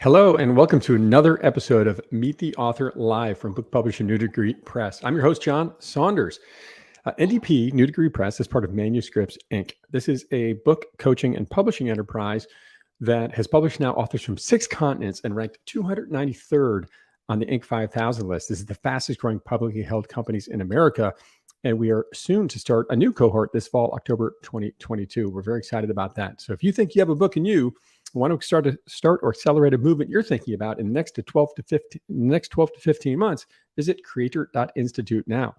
Hello, and welcome to another episode of Meet the Author Live from book publisher New Degree Press. I'm your host, John Saunders. NDP, New Degree Press, is part of Manuscripts Inc. This is a book coaching and publishing enterprise that has published now authors from 6 continents and ranked 293rd on the Inc. 5000 list. This is the fastest growing publicly held companies in America. And we are soon to start a new cohort this fall, October 2022. We're very excited about that. So if you think you have a book in you, want to start or accelerate a movement you're thinking about in the next 12 to 15 months, visit creator.institute now.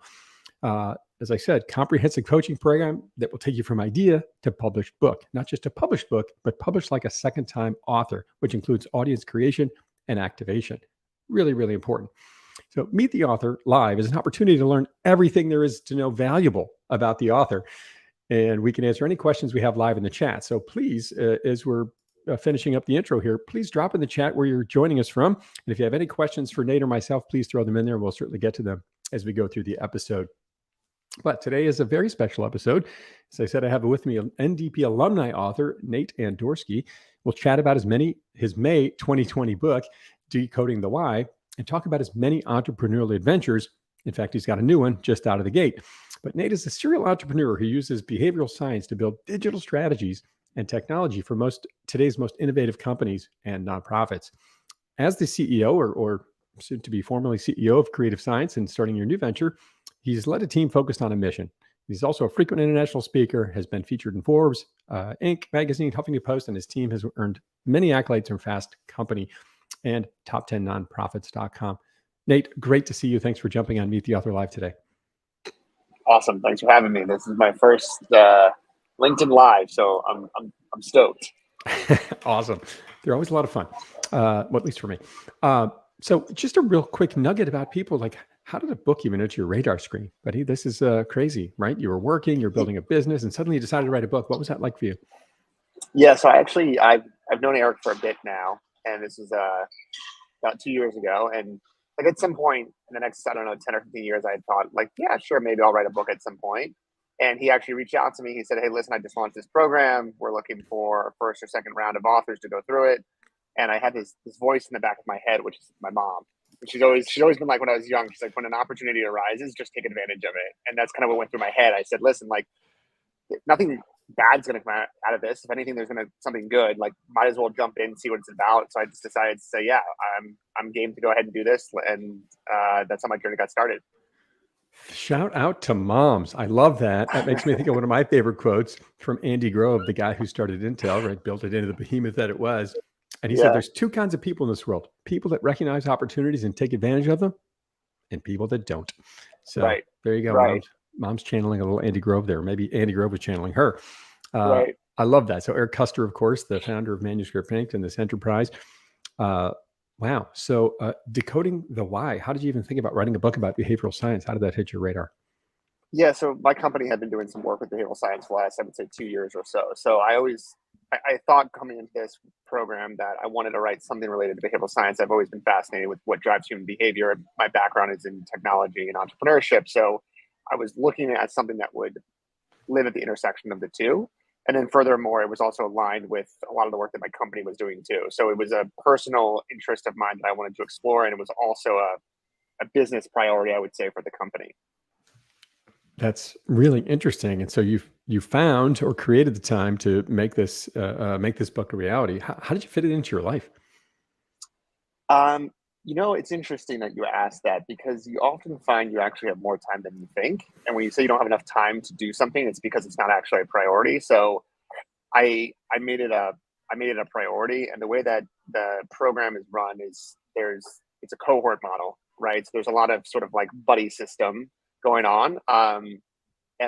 As I said, comprehensive coaching program that will take you from idea to published book, not just a published book, but published like a second time author, which includes audience creation and activation. Really, really important. So Meet the Author Live is an opportunity to learn everything there is to know valuable about the author. And we can answer any questions we have live in the chat. So please, as we're finishing up the intro here, please drop in the chat where you're joining us from. And if you have any questions for Nate or myself, please throw them in there. We'll certainly get to them as we go through the episode. But today is a very special episode. As I said, I have with me an NDP alumni author, Nate Andorsky. We'll chat about his May 2020 book, Decoding the Why, and talk about his many entrepreneurial adventures. In fact, he's got a new one just out of the gate. But Nate is a serial entrepreneur who uses behavioral science to build digital strategies and technology for today's most innovative companies and nonprofits. As the CEO or soon to be formerly CEO of Creative Science and starting your new venture, he's led a team focused on a mission. He's also a frequent international speaker, has been featured in Forbes, Inc. magazine, Huffington Post, and his team has earned many accolades from Fast Company and top10nonprofits.com. Nate, great to see you. Thanks for jumping on Meet the Author Live today. Awesome. Thanks for having me. This is my first LinkedIn Live, so I'm stoked. Awesome. They're always a lot of fun, well, at least for me. So just a real quick nugget about people, like how did a book even enter your radar screen? Buddy, this is crazy, right? You were working, you're building a business, and suddenly you decided to write a book. What was that like for you? Yeah, so I've known Eric for a bit now, and this is about 2 years ago. And like at some point in the next, 10 or 15 years, I had thought like, yeah, sure, maybe I'll write a book at some point. And he actually reached out to me. He said, hey, listen, I just launched this program. We're looking for a first or second round of authors to go through it. And I had this voice in the back of my head, which is my mom. And she's always been like, when I was young, she's like, when an opportunity arises, just take advantage of it. And that's kind of what went through my head. I said, listen, like nothing bad's going to come out of this. If anything, there's going to something good, like might as well jump in and see what it's about. So I just decided to say, yeah, I'm game to go ahead and do this. And that's how my journey got started. Shout out to moms. I love that. That makes me think of one of my favorite quotes from Andy Grove, the guy who started Intel, right? Built it into the behemoth that it was. And he said, there's 2 kinds of people in this world, people that recognize opportunities and take advantage of them, and people that don't. So There you go. Right. Mom's channeling a little Andy Grove there. Maybe Andy Grove was channeling her. Right. I love that. So Eric Custer, of course, the founder of Manuscripts Inc. and this enterprise. Wow. So Decoding the Why, how did you even think about writing a book about behavioral science? How did that hit your radar? Yeah, so my company had been doing some work with behavioral science for the last, I would say, 2 years or so. So I thought coming into this program that I wanted to write something related to behavioral science. I've always been fascinated with what drives human behavior. My background is in technology and entrepreneurship. So I was looking at something that would live at the intersection of the two. And then furthermore, it was also aligned with a lot of the work that my company was doing too. So it was a personal interest of mine that I wanted to explore. And it was also a business priority, I would say, for the company. That's really interesting. And so you found or created the time to make this book a reality. How did you fit it into your life? It's interesting that you asked that because you often find you actually have more time than you think. And when you say you don't have enough time to do something, it's because it's not actually a priority. So I made it a priority. And the way that the program is run is it's a cohort model, right? So there's a lot of sort of like buddy system going on. And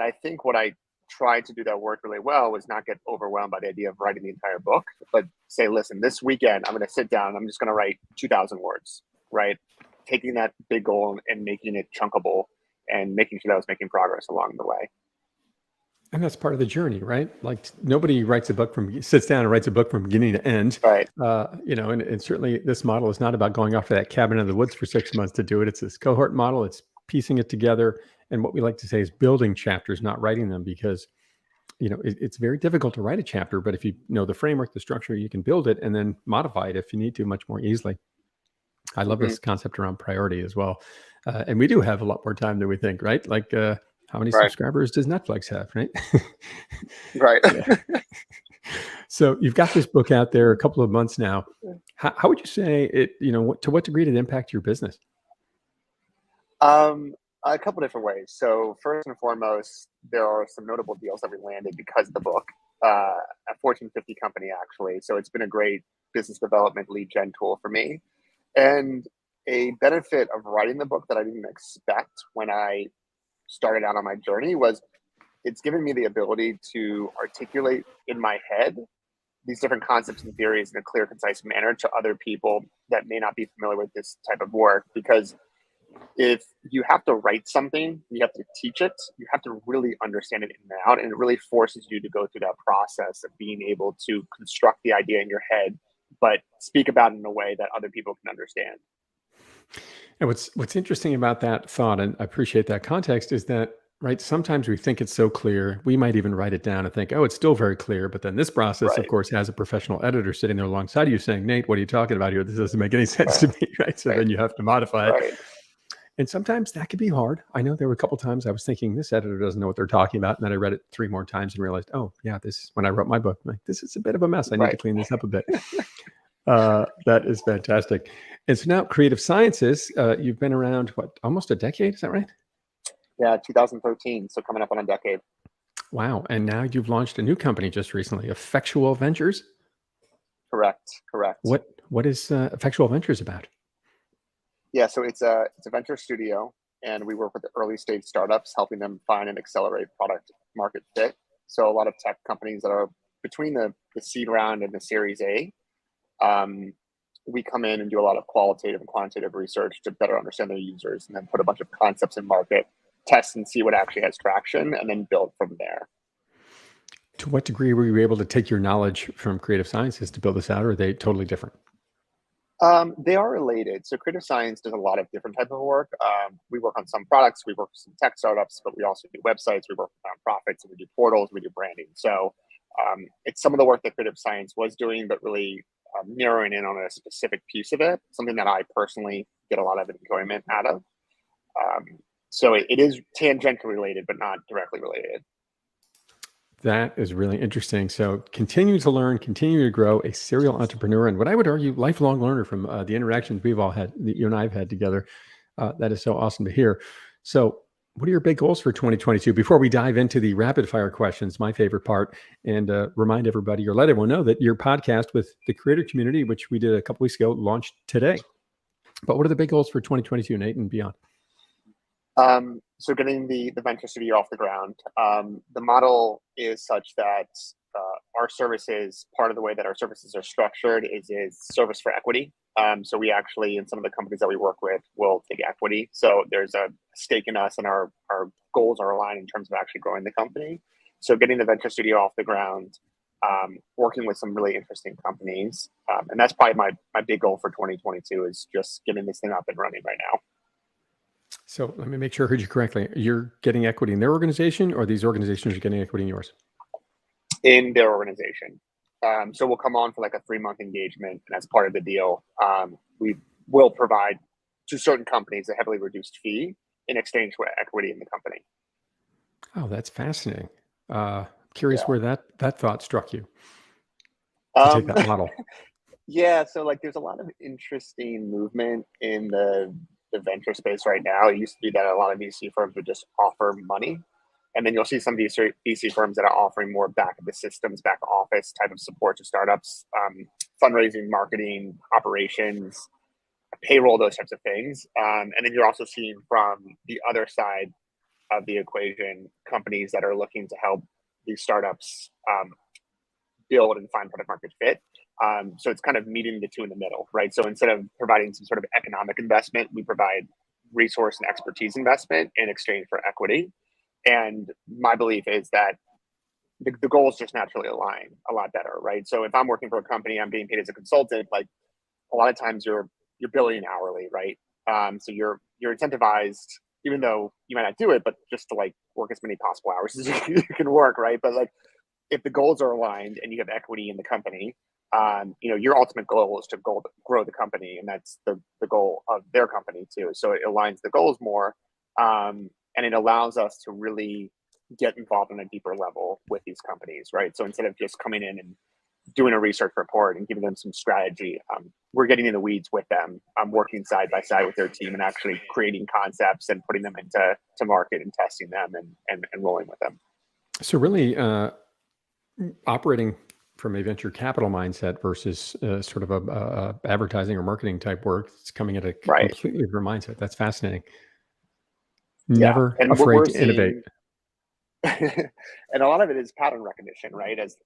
I think what I tried to do that worked really well was not get overwhelmed by the idea of writing the entire book, but say, listen, this weekend, I'm going to sit down and I'm just going to write 2,000 words, right? Taking that big goal and making it chunkable and making sure that I was making progress along the way. And that's part of the journey, right? Like nobody sits down and writes a book from beginning to end. Right. And certainly this model is not about going off to that cabin in the woods for 6 months to do it. It's this cohort model. It's piecing it together. And what we like to say is building chapters, not writing them, because it's very difficult to write a chapter, but if you know the framework, the structure, you can build it and then modify it if you need to much more easily. I love this concept around priority as well. And we do have a lot more time than we think, right? Like how many subscribers does Netflix have, right? Right. So you've got this book out there a couple of months now. How would you say it, to what degree did it impact your business? A couple different ways. So first and foremost, there are some notable deals that we landed because of the book. A Fortune 50 company, actually. So it's been a great business development lead gen tool for me. And a benefit of writing the book that I didn't expect when I started out on my journey was it's given me the ability to articulate in my head these different concepts and theories in a clear, concise manner to other people that may not be familiar with this type of work. Because if you have to write something, you have to teach it, you have to really understand it in and out, and it really forces you to go through that process of being able to construct the idea in your head, but speak about it in a way that other people can understand. And what's interesting about that thought, and I appreciate that context, is that, right, sometimes we think it's so clear, we might even write it down and think, oh, it's still very clear. But then this process, of course, has a professional editor sitting there alongside of you saying, Nate, what are you talking about here? This doesn't make any sense to me, right? So then you have to modify it. And sometimes that could be hard. I know there were a couple of times I was thinking, this editor doesn't know what they're talking about. And then I read it 3 more times and realized, oh, yeah, when I wrote my book, I'm like, this is a bit of a mess. I need to clean this up a bit. That is fantastic. And so now Creative Sciences, you've been around, almost a decade? Is that right? Yeah, 2013. So coming up on a decade. Wow. And now you've launched a new company just recently, Effectual Ventures? Correct. What is Effectual Ventures about? Yeah, so it's a venture studio, and we work with the early stage startups, helping them find and accelerate product market fit. So a lot of tech companies that are between the seed round and the Series A, we come in and do a lot of qualitative and quantitative research to better understand their users, and then put a bunch of concepts in market, test and see what actually has traction, and then build from there. To what degree were you able to take your knowledge from Creative Sciences to build this out, or are they totally different? They are related. So Creative Science does a lot of different type of work. We work on some products, we work with some tech startups, but we also do websites, we work with nonprofits, and we do portals, we do branding. So it's some of the work that Creative Science was doing, but really narrowing in on a specific piece of it, something that I personally get a lot of enjoyment out of. So it is tangentially related, but not directly related. That is really interesting. So continue to learn, continue to grow, a serial entrepreneur, and what I would argue, lifelong learner from the interactions we've all had, that you and I have had together. That is so awesome to hear. So what are your big goals for 2022? Before we dive into the rapid fire questions, my favorite part, and remind everybody or let everyone know that your podcast with the creator community, which we did a couple weeks ago, launched today. But what are the big goals for 2022, Nate, and beyond? So getting the venture studio off the ground. The model is such that our services, part of the way that our services are structured is service for equity. So we actually, in some of the companies that we work with, will take equity. So there's a stake in us, and our goals are aligned in terms of actually growing the company. So getting the venture studio off the ground, working with some really interesting companies. And that's probably my big goal for 2022 is just getting this thing up and running right now. So let me make sure I heard you correctly. You're getting equity in their organization, or these organizations are getting equity in yours? In their organization. So we'll come on for like a 3-month engagement, and as part of the deal, we will provide to certain companies a heavily reduced fee in exchange for equity in the company. Oh, that's fascinating. Curious where that thought struck you to take that model. Yeah, so like there's a lot of interesting movement in the venture space right now. It used to be that a lot of VC firms would just offer money. And then you'll see some VC firms that are offering more back of the systems, back office type of support to startups, fundraising, marketing, operations, payroll, those types of things. And then you're also seeing from the other side of the equation, companies that are looking to help these startups build and find product market fit. So it's kind of meeting the two in the middle, right? So instead of providing some sort of economic investment, we provide resource and expertise investment in exchange for equity. And my belief is that the goals just naturally align a lot better, right? So if I'm working for a company, I'm being paid as a consultant, like a lot of times you're billing hourly, right? So you're incentivized, even though you might not do it, but just to like work as many possible hours as you can work, right? But like if the goals are aligned and you have equity in the company, your ultimate goal is to grow the company, and that's the goal of their company too. So it aligns the goals more, and it allows us to really get involved on a deeper level with these companies, right? So instead of just coming in and doing a research report and giving them some strategy, we're getting in the weeds with them. I'm working side by side with their team and actually creating concepts and putting them into market and testing them and rolling with them. So really operating from a venture capital mindset versus sort of a advertising or marketing type work, it's coming at a completely different mindset. That's fascinating. Never afraid to innovate. And a lot of it is pattern recognition, right? As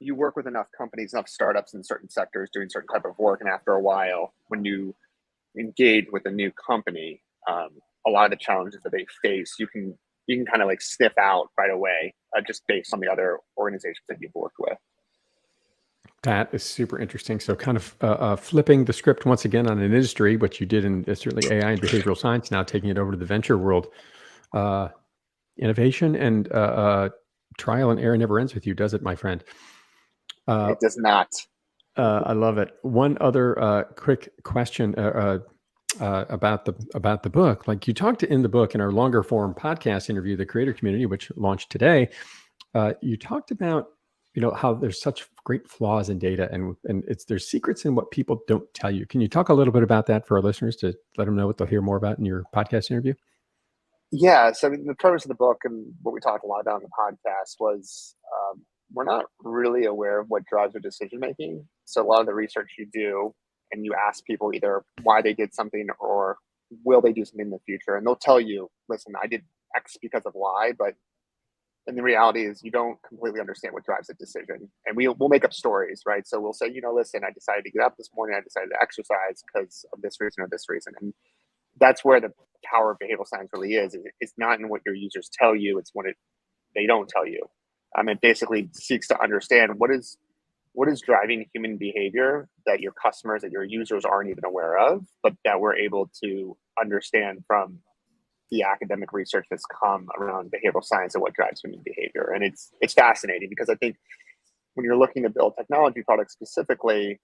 you work with enough companies, enough startups in certain sectors doing certain type of work, and after a while, when you engage with a new company, a lot of the challenges that they face, you can kind of like sniff out right away, just based on the other organizations that you've worked with. That is super interesting. So kind of flipping the script once again on an industry, which you did in certainly AI and behavioral science, now taking it over to the venture world. Innovation and trial and error never ends with you, does it, my friend? It does not. I love it. One other quick question about the book. Like you talked in the book in our longer form podcast interview, The Creator Community, which launched today, you talked about how there's such great flaws in data and there's secrets in what people don't tell you. Can you talk a little bit about that for our listeners to let them know what they'll hear more about in your podcast interview? Yeah. So the premise of the book and what we talked a lot about in the podcast was we're not really aware of what drives their decision making. So a lot of the research you do and you ask people either why they did something or will they do something in the future, and they'll tell you, listen, I did X because of Y, but and the reality is you don't completely understand what drives the decision. And we'll make up stories, right? So we'll say, listen, I decided to get up this morning. I decided to exercise because of this reason or this reason. And that's where the power of behavioral science really is. It's not in what your users tell you. It's what they don't tell you. It basically seeks to understand what is driving human behavior that your customers, that your users aren't even aware of, but that we're able to understand from the academic research that's come around behavioral science and what drives human behavior. And it's fascinating because I think when you're looking to build technology products specifically,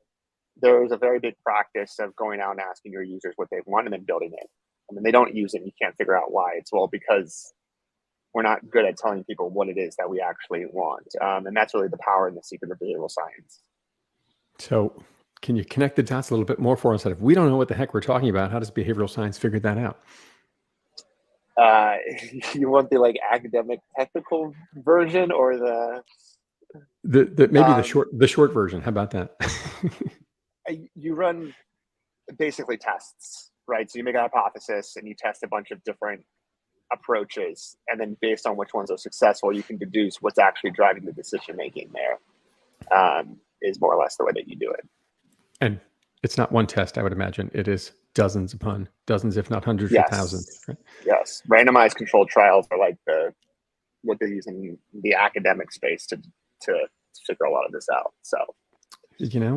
there's a very big practice of going out and asking your users what they want and then building it. And then they don't use it and you can't figure out why. It's because we're not good at telling people what it is that we actually want. And that's really the power and the secret of behavioral science. So can you connect the dots a little bit more for us? That if we don't know what the heck we're talking about, how does behavioral science figure that out? You want the academic technical version or the maybe the short version? How about that? You run basically tests, right? So you make a hypothesis and you test a bunch of different approaches, and then based on which ones are successful, you can deduce what's actually driving the decision making there. Is more or less the way that you do it. And it's not one test, I would imagine. It is dozens upon dozens, if not hundreds or thousands. Right? Yes. Randomized controlled trials are like what they use in the academic space to figure a lot of this out. So,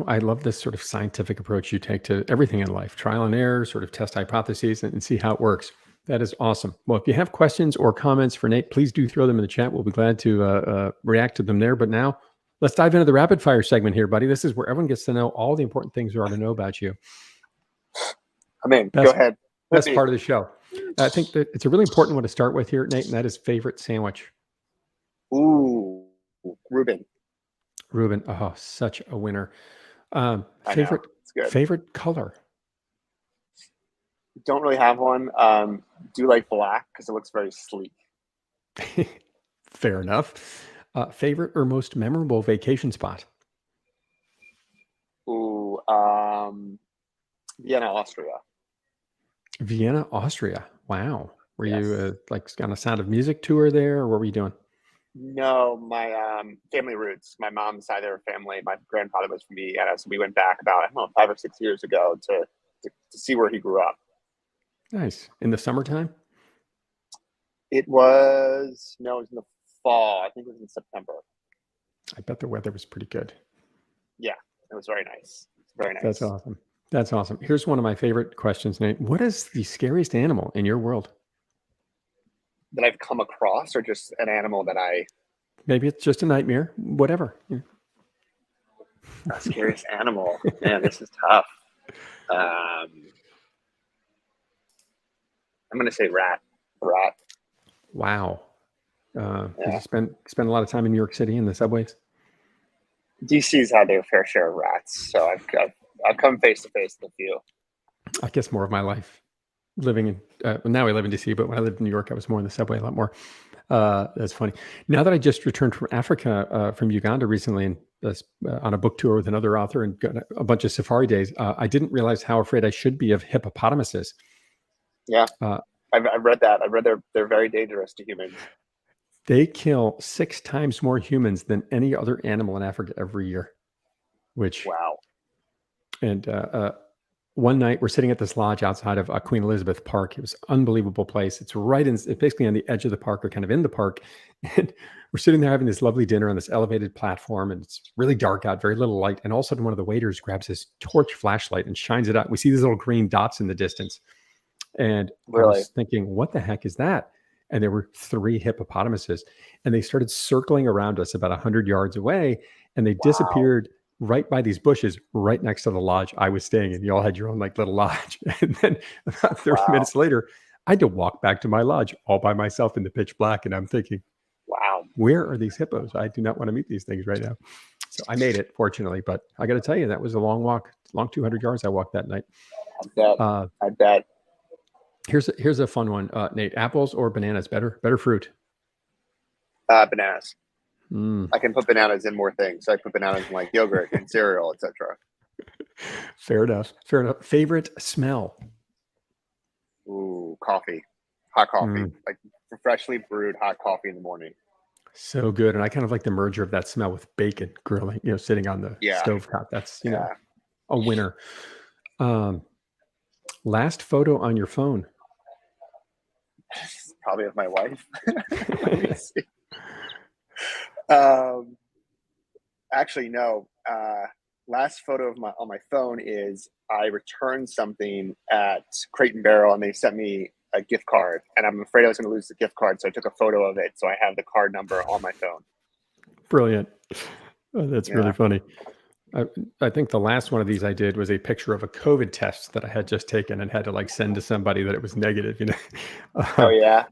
I love this sort of scientific approach you take to everything in life, trial and error, sort of test hypotheses and see how it works. That is awesome. Well, if you have questions or comments for Nate, please do throw them in the chat. We'll be glad to react to them there. But now let's dive into the rapid fire segment here, buddy. This is where everyone gets to know all the important things there are to know about you. Go ahead. Best part of the show. I think that it's a really important one to start with here, Nate, and that is favorite sandwich. Ooh, Reuben. Oh, such a winner. Favorite color. Don't really have one. Do like black because it looks very sleek. Fair enough. Favorite or most memorable vacation spot? Ooh, Vienna, Austria. Vienna, Austria. Wow. Were you on a Sound of Music tour there, or what were you doing? No, my family roots. My mom's side of her family. My grandfather was from Vienna, so we went back about 5 or 6 years ago to see where he grew up. Nice. In the summertime? It was in the fall. I think it was in September. I bet the weather was pretty good. Yeah, it was very nice. Very nice. That's awesome. Here's one of my favorite questions, Nate. What is the scariest animal in your world? That I've come across, or just an animal that I Maybe it's just a nightmare. Whatever. Scariest animal. Man, this is tough. I'm going to say rat. Rat. Wow. Yeah. Did you spend a lot of time in New York City in the subways? DC's had their fair share of rats, so I've come face to face with a few. I guess more of my life living in now I live in DC, but when I lived in New York, I was more in the subway a lot more. That's funny. Now that I just returned from Africa, from Uganda recently, and on a book tour with another author and got a bunch of safari days, I didn't realize how afraid I should be of hippopotamuses. Yeah, Uh, I've read that. I've read they're very dangerous to humans. They kill 6 times more humans than any other animal in Africa every year. Which Wow. And one night we're sitting at this lodge outside of Queen Elizabeth Park. It was an unbelievable place. It's basically on the edge of the park, or kind of in the park. And we're sitting there having this lovely dinner on this elevated platform, and it's really dark out, very little light. And all of a sudden, one of the waiters grabs his torch flashlight and shines it out. We see these little green dots in the distance. And I was thinking, what the heck is that? And there were 3 hippopotamuses, and they started circling around us about 100 yards away, and they disappeared right by these bushes right next to the lodge I was staying in. You all had your own like little lodge. And then about 30 minutes later, I had to walk back to my lodge all by myself in the pitch black. And I'm thinking, wow, where are these hippos? I do not want to meet these things right now. So I made it, fortunately, but I got to tell you, that was a long walk, long 200 yards I walked that night. I bet. Here's a fun one, Nate. Apples or bananas? Better fruit? Bananas. I can put bananas in more things. So I put bananas in like yogurt and cereal, etc. Fair enough. Favorite smell? Ooh, coffee. Hot coffee. Like freshly brewed hot coffee in the morning. So good. And I kind of like the merger of that smell with bacon grilling, sitting on the stovetop. That's, a winner. Last photo on your phone? Probably of my wife. Let me see. Actually, no. Last photo on my phone is I returned something at Crate and Barrel, and they sent me a gift card, and I'm afraid I was going to lose the gift card, so I took a photo of it, so I have the card number on my phone. Brilliant. Oh, that's really funny. I think the last one of these I did was a picture of a COVID test that I had just taken and had to send to somebody that it was negative. Oh yeah.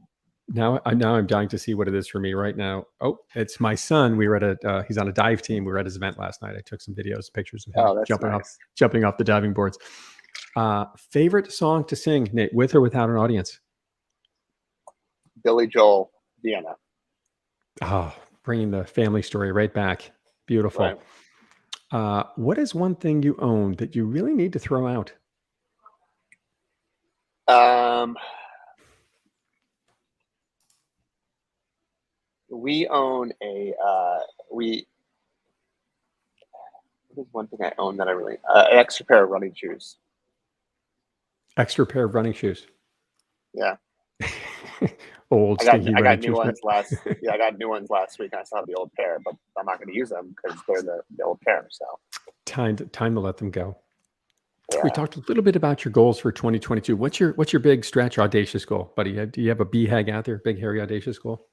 Now I'm dying to see what it is for me right now. Oh, it's my son. We were at he's on a dive team. We were at his event last night. I took some videos, pictures of him jumping off the diving boards. Favorite song to sing, Nate, with or without an audience? Billy Joel, Vienna. Oh, bringing the family story right back. Beautiful. Right. What is one thing you own that you really need to throw out? We own what is one thing I own that I really an extra pair of running shoes. Extra pair of running shoes. Yeah. Old. I got new ones last. I got new ones last week. I still have the old pair, but I'm not going to use them because they're the old pair. So time to let them go. Yeah. We talked a little bit about your goals for 2022. What's your big stretch audacious goal, buddy? Do you have a BHAG out there, big hairy audacious goal?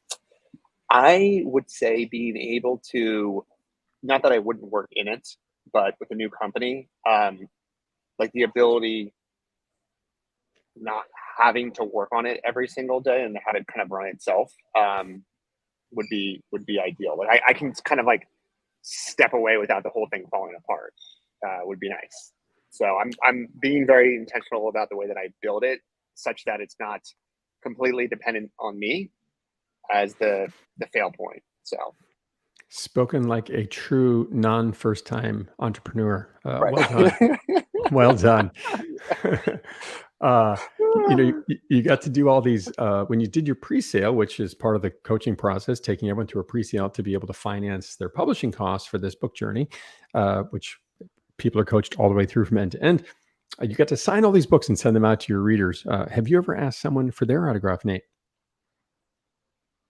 I would say being able to, not that I wouldn't work in it, but with a new company, like the ability not having to work on it every single day and have it kind of run itself would be ideal. Like I can kind of step away without the whole thing falling apart. Would be nice. So I'm being very intentional about the way that I build it, such that it's not completely dependent on me as the fail point. So spoken like a true non-first time entrepreneur. Right. Well done. You got to do all these when you did your pre-sale, which is part of the coaching process, taking everyone through a pre-sale to be able to finance their publishing costs for this book journey, which people are coached all the way through from end to end. You got to sign all these books and send them out to your readers. Have you ever asked someone for their autograph, Nate?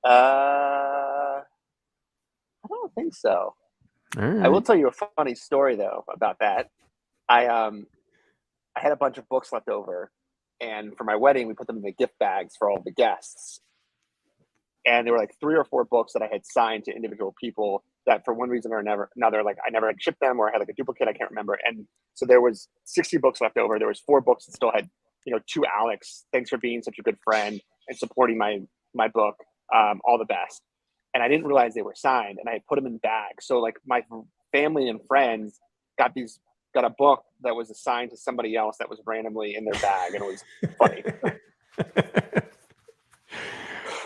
I don't think so. Right. I will tell you a funny story though about that. I had a bunch of books left over, and for my wedding we put them in the gift bags for all the guests. And there were like 3 or 4 books that I had signed to individual people that for one reason or another, like I never had shipped them or I had like a duplicate, I can't remember. And so there was 60 books left over. There was 4 books that still had, to Alex, thanks for being such a good friend and supporting my book. All the best. And I didn't realize they were signed, and I put them in bags. So like my family and friends got a book that was assigned to somebody else that was randomly in their bag, and it was funny.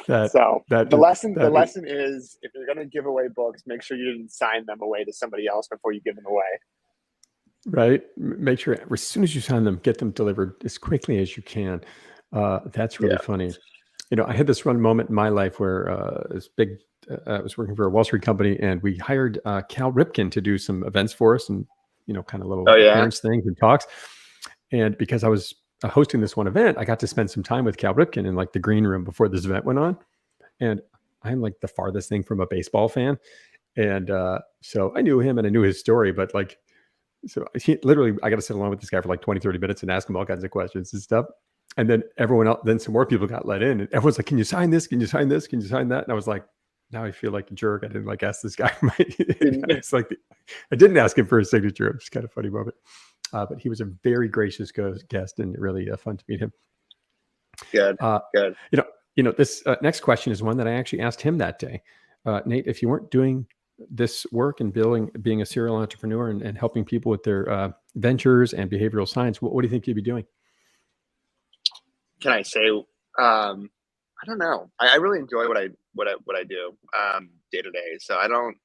The lesson is, if you're going to give away books, make sure you didn't sign them away to somebody else before you give them away. Right. Make sure as soon as you sign them, get them delivered as quickly as you can. That's really funny. I had this one moment in my life where I was working for a Wall Street company, and we hired Cal Ripken to do some events for us, and kind of little appearance things and talks. And because I was hosting this one event, I got to spend some time with Cal Ripken in like the green room before this event went on. And I'm like the farthest thing from a baseball fan. And so I knew him and I knew his story, but like, so I got to sit along with this guy for like 20, 30 minutes and ask him all kinds of questions and stuff. And then then some more people got let in, and everyone's like, can you sign this? Can you sign this? Can you sign that? And I was like, now I feel like a jerk. I didn't like ask this guy. It's like, I didn't ask him for his signature. It was kind of funny moment. But he was a very gracious guest, and really fun to meet him. Good. This next question is one that I actually asked him that day. Nate, if you weren't doing this work and being a serial entrepreneur and helping people with their ventures and behavioral science, what do you think you'd be doing? Can I say, I don't know. I really enjoy what I do day to day. So I don't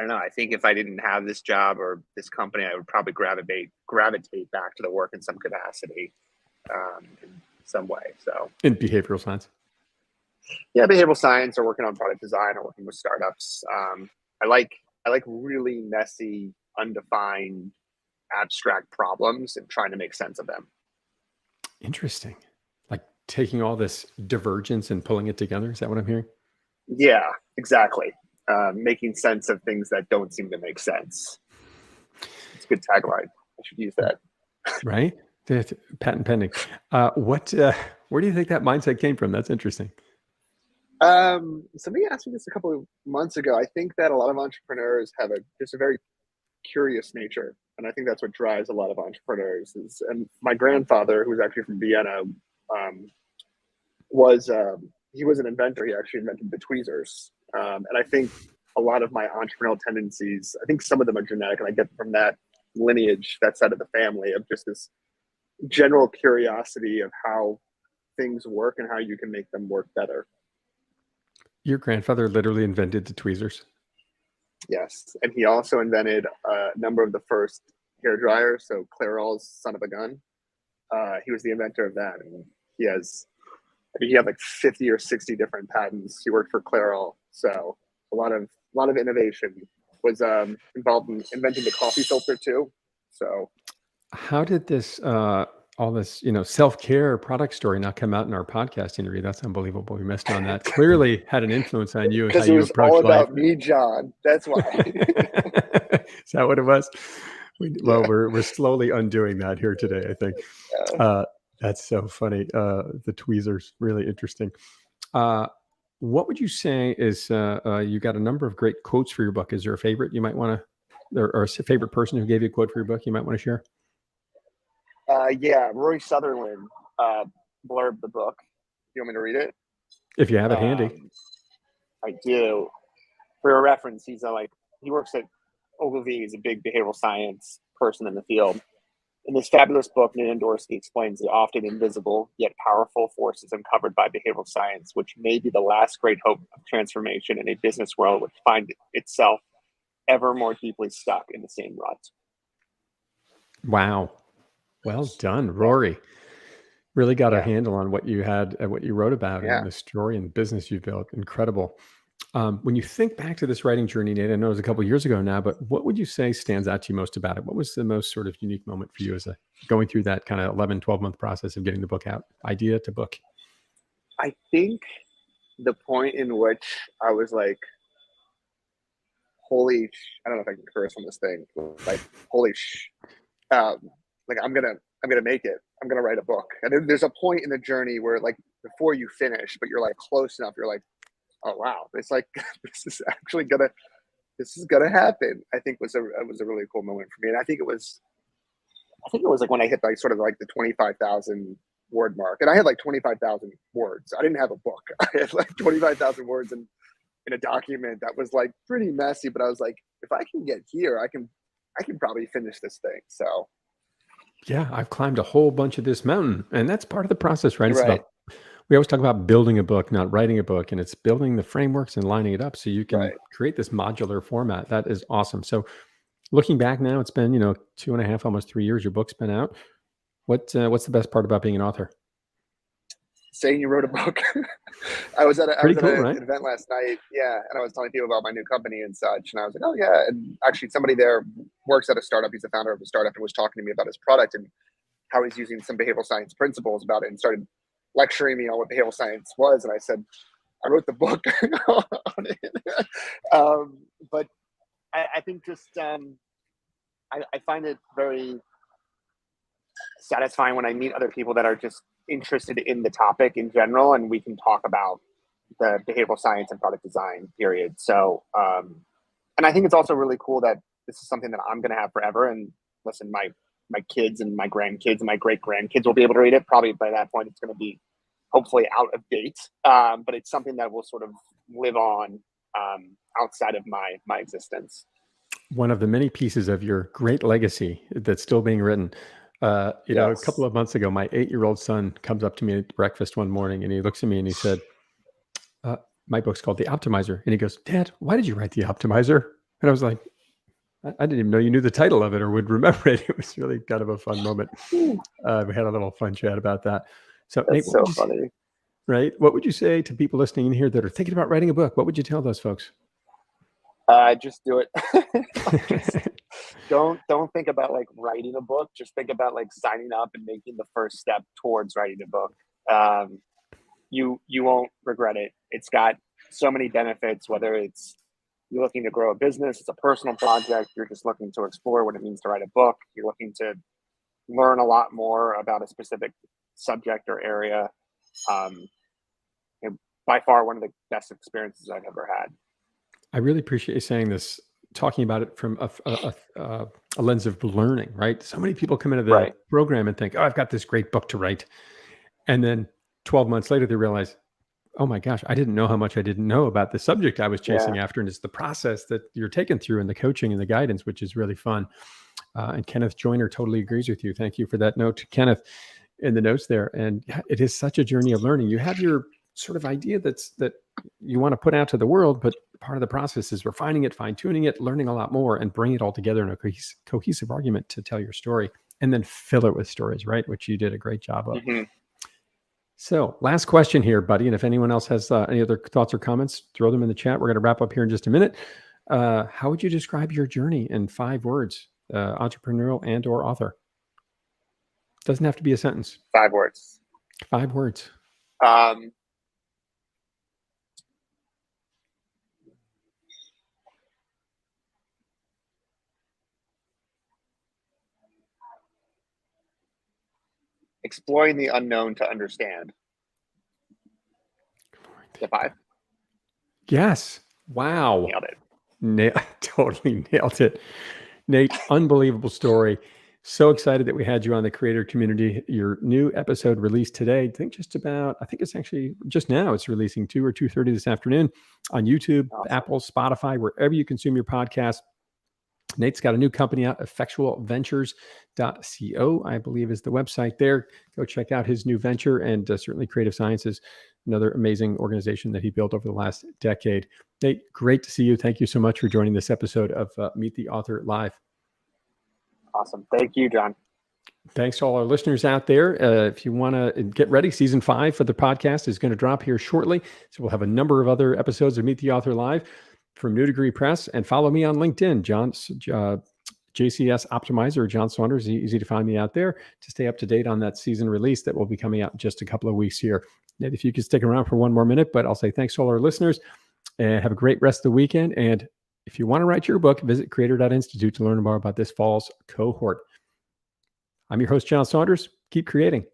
know. I think if I didn't have this job or this company, I would probably gravitate back to the work in some capacity, in some way. So in behavioral science. Yeah, behavioral science, or working on product design, or working with startups. I like really messy, undefined, abstract problems and trying to make sense of them. Interesting. Like taking all this divergence and pulling it together. Is that what I'm hearing? Yeah, exactly. Making sense of things that don't seem to make sense. It's a good tagline. I should use that. Right? Patent pending. Where do you think that mindset came from? That's interesting. Somebody asked me this a couple of months ago. I think that a lot of entrepreneurs have just a very curious nature, and I think that's what drives a lot of entrepreneurs. And my grandfather, who was actually from Vienna, he was an inventor. He actually invented the tweezers, and I think a lot of my entrepreneurial tendencies, I think some of them are genetic, and I get them from that lineage, that side of the family, of just this general curiosity of how things work and how you can make them work better. Your grandfather literally invented the tweezers? Yes, and he also invented a number of the first hair dryers. So Clairol's son of a gun. He was the inventor of that, and he had like 50 or 60 different patents. He worked for Clairol, so a lot of innovation was involved in inventing the coffee filter too. So, how did this all this self-care product story not come out in our podcast interview? That's unbelievable. We missed on that. Clearly had an influence on you and how you approach life. Because it was all about me, John. That's why. Is that what it was? We're slowly undoing that here today, I think. That's so funny. The tweezers, really interesting. What would you say is you got a number of great quotes for your book? Is there a favorite you might want to, or a favorite person who gave you a quote for your book you might want to share? Yeah, Rory Sutherland blurbed the book. You want me to read it? If you have it handy. I do. For a reference, he works at Ogilvy. He's a big behavioral science person in the field. In this fabulous book, Andorsky explains the often invisible yet powerful forces uncovered by behavioral science, which may be the last great hope of transformation in a business world which finds itself ever more deeply stuck in the same rut. Wow. Well done, Rory. Really got a handle on what you had, what you wrote about, and the story and the business you built. Incredible. When you think back to this writing journey, Nate, I know it was a couple of years ago now, but what would you say stands out to you most about it? What was the most sort of unique moment for you as going through that kind of 11, 12-month process of getting the book out, idea to book? I think the point in which I was like, holy, I don't know if I can curse on this thing, like, holy like I'm gonna make it. I'm gonna write a book. And there's a point in the journey where like before you finish, but you're like close enough. You're like, oh wow, it's like this is actually gonna happen. I think it was a really cool moment for me, and I think it was like when I hit like sort of like the 25,000 word mark, and I had like 25,000 words. I didn't have a book. I had like 25,000 words in a document that was like pretty messy, but I was like, if I can get here, I can probably finish this thing. So Yeah, I've climbed a whole bunch of this mountain, and that's part of the process, right? It's right, about, we always talk about building a book, not writing a book, and it's building the frameworks and lining it up so you can right. create this modular format. That is awesome. So looking back now, it's been, 2.5, almost 3 years, your book's been out. What's the best part about being an author? Saying you wrote a book. I was at Pretty cool, right? an event last night, yeah, and I was telling people about my new company and such, and I was like, oh yeah, and actually somebody there works at a startup. He's the founder of a startup and was talking to me about his product and how he's using some behavioral science principles about it, and started lecturing me on what behavioral science was. And I said, I wrote the book on it. But I think just I find it very satisfying when I meet other people that are just interested in the topic in general, and we can talk about the behavioral science and product design period. So, and I think it's also really cool that this is something that I'm going to have forever. And listen, my kids and my grandkids and my great grandkids will be able to read it. Probably by that point, it's going to be hopefully out of date. But it's something that will sort of live on outside of my existence. One of the many pieces of your great legacy that's still being written. A couple of months ago, my 8-year-old son comes up to me at breakfast one morning and he looks at me and he said, my book's called The Optimizer. And he goes, Dad, why did you write The Optimizer? And I was like, I didn't even know you knew the title of it or would remember it. It was really kind of a fun moment. We had a little fun chat about that. So, That's Nate, so funny. Right? What would you say to people listening in here that are thinking about writing a book? What would you tell those folks? Just do it. Just don't think about like writing a book. Just think about like signing up and making the first step towards writing a book. You won't regret it. It's got so many benefits, whether it's you're looking to grow a business, it's a personal project, you're just looking to explore what it means to write a book, you're looking to learn a lot more about a specific subject or area. By far one of the best experiences I've ever had. I really appreciate you saying this, talking about it from a lens of learning, right? So many people come into the program and think, oh, I've got this great book to write. And then 12 months later, they realize, oh my gosh, I didn't know how much I didn't know about the subject I was chasing after. And it's the process that you're taken through and the coaching and the guidance, which is really fun. And Kenneth Joyner totally agrees with you. Thank you for that note, Kenneth, in the notes there. And yeah, it is such a journey of learning. You have your sort of idea that you want to put out to the world, but part of the process is refining it, fine tuning it, learning a lot more, and bring it all together in a cohesive argument to tell your story, and then fill it with stories, right? Which you did a great job of. Mm-hmm. So last question here, buddy. And if anyone else has any other thoughts or comments, throw them in the chat. We're going to wrap up here in just a minute. How would you describe your journey in 5 words, entrepreneurial and or author? Doesn't have to be a sentence. 5 words. 5 words. Exploring the unknown to understand. The 5. Yes. Wow. Nailed it. Totally nailed it. Nate, unbelievable story. So excited that we had you on the creator community. Your new episode released today. I think it's actually just now. It's releasing 2 or 2:30 this afternoon on YouTube, awesome. Apple, Spotify, wherever you consume your podcast. Nate's got a new company out, effectualventures.co, I believe is the website there. Go check out his new venture, and certainly Creative Sciences, another amazing organization that he built over the last decade. Nate, great to see you. Thank you so much for joining this episode of Meet the Author Live. Awesome. Thank you, John. Thanks to all our listeners out there. If you want to get ready, season 5 for the podcast is going to drop here shortly. So we'll have a number of other episodes of Meet the Author Live from New Degree Press, and follow me on LinkedIn, JCS Optimizer, John Saunders. Easy to find me out there to stay up to date on that season release that will be coming out in just a couple of weeks here. And if you could stick around for one more minute, but I'll say thanks to all our listeners and have a great rest of the weekend. And if you want to write your book, visit creator.institute to learn more about this fall's cohort. I'm your host, John Saunders. Keep creating.